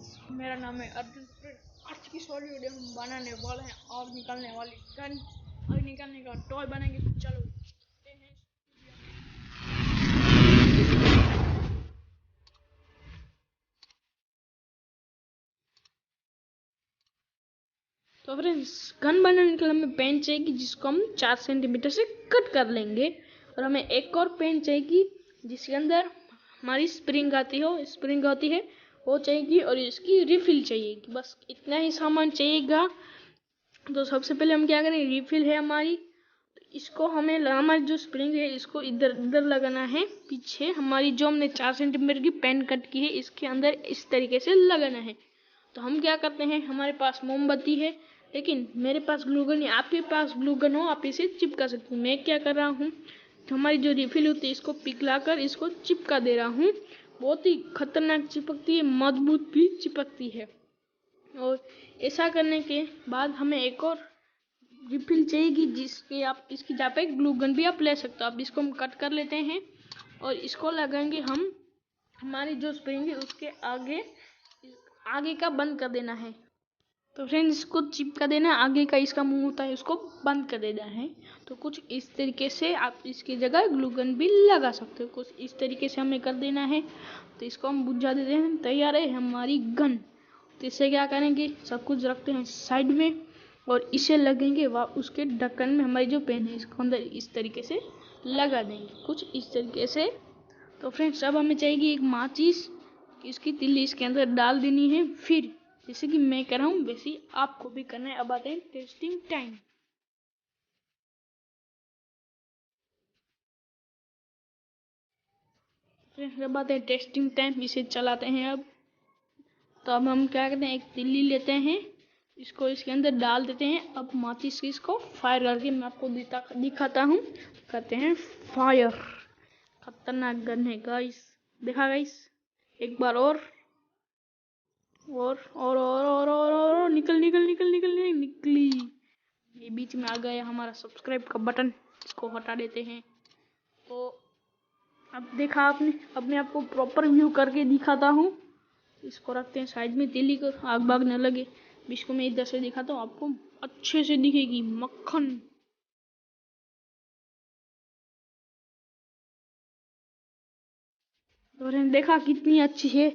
Friends, मेरा नाम है अर्जुन। आज की सॉरी वीडियो हम बनाने वाले हैं आग निकालने वाली गन, आग निकालने का टॉय बनाएंगे। तो चलो चलते हैं। तो फ्रेंड्स, गन बनाने के लिए हमें पेन चाहिए जिसको हम 4 सेंटीमीटर से कट कर लेंगे, और हमें एक और पेन चाहिए जिसके अंदर हमारी स्प्रिंग होती है वो चाहिए, और इसकी रिफिल चाहिए। बस इतना ही सामान चाहिएगा। तो सबसे पहले हम क्या करें, रिफिल है हमारी, तो इसको हमें हमारी जो स्प्रिंग है इसको इधर इधर लगाना है। पीछे हमारी जो हमने 4 सेंटीमीटर की पेन कट की है इसके अंदर इस तरीके से लगाना है। तो हम क्या करते हैं, हमारे पास मोमबत्ती है, लेकिन मेरे पास ग्लूगन है। आपके पास ग्लूगन हो आप इसे चिपका सकते हैं। मैं क्या कर रहा हूँ, तो हमारी जो रिफिल होती है इसको पिघलाकर इसको चिपका दे रहा हूँ। बहुत ही खतरनाक चिपकती है, मजबूत भी चिपकती है। और ऐसा करने के बाद हमें एक और रिफिल चाहिए जिसके आप इसकी जगह पे ग्लू गन भी आप ले सकते हो। अब इसको हम कट कर लेते हैं और इसको लगाएंगे हम हमारी जो स्प्रिंग है उसके आगे का बंद कर देना है। तो फ्रेंड्स, इसको चिपका देना, आगे का इसका मुंह होता है उसको बंद कर देना है। तो कुछ इस तरीके से आप इसकी जगह ग्लू गन भी लगा सकते हो। कुछ इस तरीके से हमें कर देना है। तो इसको हम बुझा देते हैं। तैयार है हमारी गन। तो इससे क्या करेंगे, सब कुछ रखते हैं साइड में और इसे लगेंगे उसके ढक्कन में। हमारी जो पेन है इसको अंदर इस तरीके से लगा देंगे, कुछ इस तरीके से। तो फ्रेंड्स, अब हमें चाहिए एक माचिस, इसकी तिल्ली इसके अंदर डाल देनी है। फिर जैसे कि मैं कर रहा हूँ वैसे ही आपको भी करना है। अब आते हैं टेस्टिंग टाइम। फ्रेंड्स, अब आते हैं टेस्टिंग टाइम, इसे चलाते हैं अब। तो अब हम क्या करते हैं, एक तिल्ली लेते हैं, इसको इसके अंदर डाल देते हैं। अब माचिस की इसको फायर करके मैं आपको दिखाता हूँ। करते हैं फायर। खतरनाक गन है गाइस, देखा गाइस। एक बार और निकली। ये बीच में आ गया हमारा सब्सक्राइब का बटन, इसको हटा देते हैं। तो अब देखा आपने, अब मैं आपको प्रॉपर व्यू करके दिखाता हूँ। इसको रखते हैं साइड में, तिल्ली को आग बाग न लगे। इसको मैं इधर से दिखाता हूँ, आपको अच्छे से दिखेगी मक्खन। तो देखा कितनी अच्छी है,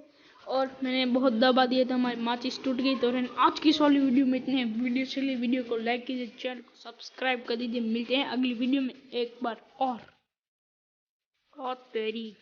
और मैंने बहुत दबा दिया था, हमारी माचिस टूट गई। तो आज की वाली वीडियो में इतने। वीडियो को लाइक कीजिए, चैनल को सब्सक्राइब कर दीजिए। मिलते हैं अगली वीडियो में एक बार और तेरी